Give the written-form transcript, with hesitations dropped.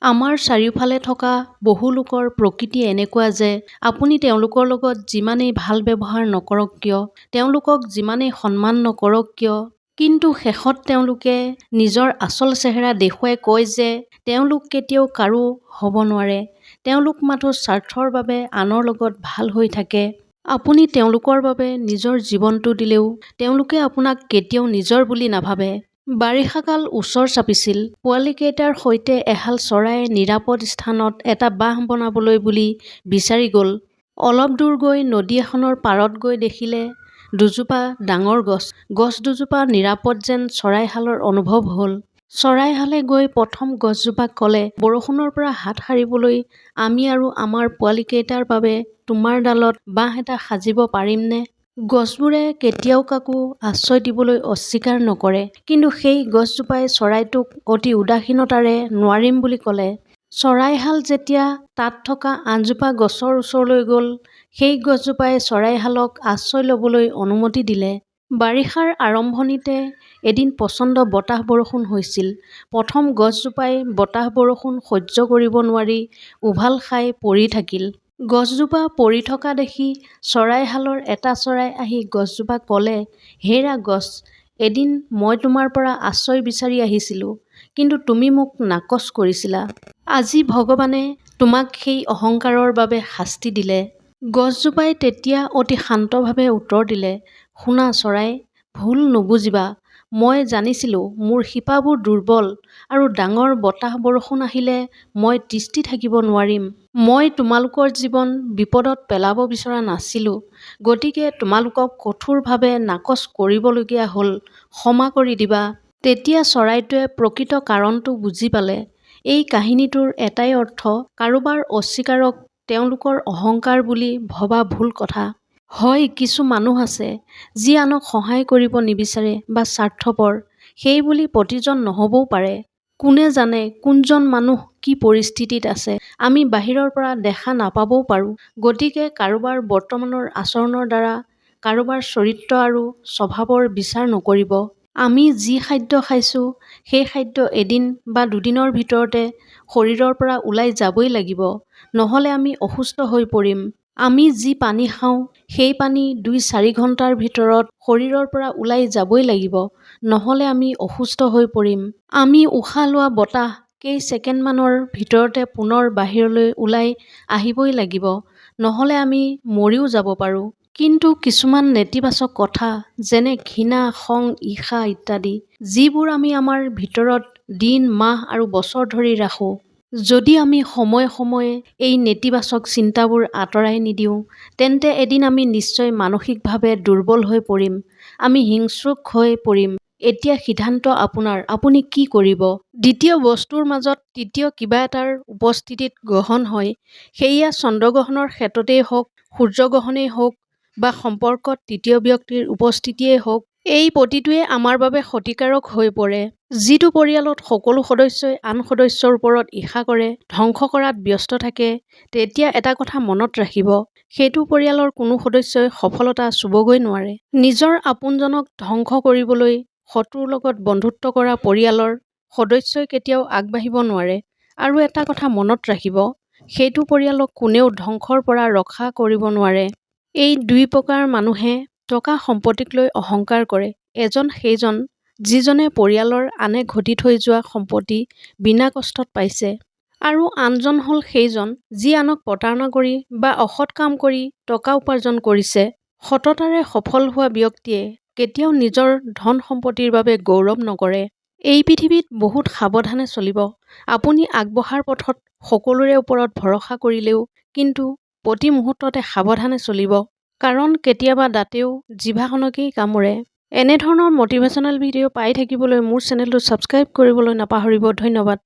আমাৰ চাৰিওফালে থকা বহু লোকৰ প্ৰকৃতি এনেকুৱা যে আপুনি তেওঁলোকৰ লগত যিমানেই ভাল ব্যৱহাৰ নকৰক কিয়, তেওঁলোকক যিমানেই সন্মান নকৰক কিয়, কিন্তু শেষত তেওঁলোকে নিজৰ আচল চেহেৰা দেখুৱাই কয় যে তেওঁলোক কেতিয়াও কাৰো হ'ব নোৱাৰে। তেওঁলোক মাথো স্বাৰ্থৰ বাবে আনৰ লগত ভাল হৈ থাকে। আপুনি তেওঁলোকৰ বাবে নিজৰ জীৱনটো দিলেও তেওঁলোকে আপোনাক কেতিয়াও নিজৰ বুলি নাভাবে। বাৰিষাকাল ওচৰ চাপিছিল। পোৱালীকেইটাৰ সৈতে এহাল চৰাইয়ে নিৰাপদ স্থানত এটা বাহ বনাবলৈ বুলি বিচাৰি গ'ল। অলপ দূৰ গৈ নদী এখনৰ পাৰত গৈ দেখিলে দুজোপা ডাঙৰ গছ। গছ দুজোপা নিৰাপদ যেন চৰাইহালৰ অনুভৱ হ'ল। চৰাইহালে গৈ প্ৰথম গছজোপাক ক'লে, বৰষুণৰ পৰা হাত সাৰিবলৈ আমি আৰু আমাৰ পোৱালীকেইটাৰ বাবে তোমাৰ ডালত বাহ এটা সাজিব পাৰিমনে? গছবোৰে কেতিয়াও কাকো আশ্ৰয় দিবলৈ অস্বীকাৰ নকৰে, কিন্তু সেই গছজোপাই চৰাইটোক অতি উদাসীনতাৰে নোৱাৰিম বুলি ক'লে। চৰাইহাল যেতিয়া তাত থকা আনজোপা গছৰ ওচৰলৈ গ'ল, সেই গছজোপাই চৰাইহালক আশ্ৰয় ল'বলৈ অনুমতি দিলে। বাৰিষাৰ আৰম্ভণিতে এদিন প্ৰচণ্ড বতাহ বৰষুণ হৈছিল। প্ৰথম গছজোপাই বতাহ বৰষুণ সহ্য কৰিব নোৱাৰি উভাল খাই পৰি থাকিল। গছজোপা পৰি থকা দেখি চৰাইহালৰ এটা চৰাই আহি গছজোপাক ক'লে, হেৰা গছ, এদিন মই তোমাৰ পৰা আশ্ৰয় বিচাৰি আহিছিলোঁ, কিন্তু তুমি মোক নাকচ কৰিছিলা। আজি ভগৱানে তোমাক সেই অহংকাৰৰ বাবে শাস্তি দিলে। গছজোপাই তেতিয়া অতি শান্তভাৱে উত্তৰ দিলে, শুনা চৰাই, ভুল নুবুজিবা। মই জানিছিলোঁ মোৰ শিপাবোৰ দুৰ্বল আৰু ডাঙৰ বতাহ বৰষুণ আহিলে মই তিষ্ঠি থাকিব নোৱাৰিম। মই তোমালোকৰ জীৱন বিপদত পেলাব বিচৰা নাছিলোঁ, গতিকে তোমালোকক কঠোৰভাৱে নাকচ কৰিবলগীয়া হ'ল, ক্ষমা কৰি দিবা। তেতিয়া চৰাইটোৱে প্ৰকৃত কাৰণটো বুজি পালে। এই কাহিনীটোৰ এটাই অৰ্থ, কাৰোবাৰ অস্বীকাৰক তেওঁলোকৰ অহংকাৰ বুলি ভবা ভুল কথা। হয়, কিছু মানুহ আছে যি আনক সহায় কৰিব নিবিচাৰে বা স্বাৰ্থপৰ, সেই বুলি প্ৰতিজন নহ'বও পাৰে। কোনে জানে কোনজন মানুহ কি পৰিস্থিতিত আছে, আমি বাহিৰৰ পৰা দেখা নাপাবও পাৰোঁ। গতিকে কাৰোবাৰ বৰ্তমানৰ আচৰণৰ দ্বাৰা কাৰোবাৰ চৰিত্ৰ আৰু স্বভাৱৰ বিচাৰ নকৰিব। আমি যি খাদ্য খাইছোঁ, সেই খাদ্য এদিন বা দুদিনৰ ভিতৰতে শৰীৰৰ পৰা ওলাই যাবই লাগিব, নহ'লে আমি অসুস্থ হৈ পৰিম। আমি যি পানী খাওঁ, সেই পানী ২-৪ ঘণ্টাৰ ভিতৰত শৰীৰৰ পৰা ওলাই যাবই লাগিব, নহ'লে আমি অসুস্থ হৈ পৰিম। আমি উশাহ লোৱা বতাহ কেই ছেকেণ্ডমানৰ ভিতৰতে পুনৰ বাহিৰলৈ ওলাই আহিবই লাগিব, নহ'লে আমি মৰিও যাব পাৰোঁ। কিন্তু কিছুমান নেতিবাচক কথা, যেনে ঘৃণা, খং, ঈৰ্ষা ইত্যাদি, যিবোৰ আমি আমাৰ ভিতৰত দিন, মাহ আৰু বছৰ ধৰি ৰাখোঁ, যদি আমি সময়ে সময়ে এই নেতিবাচক চিন্তাবোৰ আঁতৰাই নিদিওঁ, তেন্তে এদিন আমি নিশ্চয় মানসিকভাৱে দুৰ্বল হৈ পৰিম। আমি হিংস্ৰুক হৈ পৰিম। এতিয়া সিদ্ধান্ত আপোনাৰ, আপুনি কি কৰিব? দ্বিতীয় বস্তুৰ মাজত তৃতীয় কিবা এটাৰ উপস্থিতিত গ্ৰহণ হয়, সেয়া চন্দ্ৰগ্ৰহণৰ ক্ষেত্ৰতেই হওক, সূৰ্যগ্ৰহণেই হওক বা সম্পৰ্কত তৃতীয় ব্যক্তিৰ উপস্থিতিয়েই হওক, এই প্ৰতিটোৱে আমাৰ বাবে ক্ষতিকাৰক হৈ পৰে। যিটো পৰিয়ালত সকলো সদস্যই আন সদস্যৰ ওপৰত ঈৰ্ষা কৰে, ধ্বংস কৰাত ব্যস্ত থাকে, তেতিয়া এটা কথা মনত ৰাখিব, সেইটো পৰিয়ালৰ কোনো সদস্যই সফলতা চুবগৈ নোৱাৰে। নিজৰ আপোনজনক ধ্বংস কৰিবলৈ শত্ৰুৰ লগত বন্ধুত্ব কৰা পৰিয়ালৰ সদস্যই কেতিয়াও আগবাঢ়িব নোৱাৰে। আৰু এটা কথা মনত ৰাখিব, সেইটো পৰিয়ালক কোনেও ধ্বংসৰ পৰা ৰক্ষা কৰিব নোৱাৰে। এই দুই প্ৰকাৰ মানুহে টকা সম্পত্তিক লৈ অহংকাৰ কৰে। এজন সেইজন যিজনে পৰিয়ালৰ আনে ঘটি থৈ যোৱা সম্পত্তি বিনা কষ্টত পাইছে, আৰু আনজন হ'ল সেইজন যি আনক প্ৰতাৰণা কৰি বা অসৎ কাম কৰি টকা উপাৰ্জন কৰিছে। সততাৰে সফল হোৱা ব্যক্তিয়ে কেতিয়াও নিজৰ ধন সম্পত্তিৰ বাবে গৌৰৱ নকৰে। এই পৃথিৱীত বহুত সাৱধানে চলিব। আপুনি আগবঢ়াৰ পথত সকলোৰে ওপৰত ভৰসা কৰিলেও কিন্তু প্ৰতি মুহূৰ্ততে সাৱধানে চলিব, কাৰণ কেতিয়াবা দাঁতেও জিভাখনকেই কামুৰে। এনেধৰণৰ মটিভেশ্যনেল ভিডিঅ' পাই থাকিবলৈ মোৰ চেনেলটো ছাবস্ক্ৰাইব কৰিবলৈ নাপাহৰিব। ধন্যবাদ।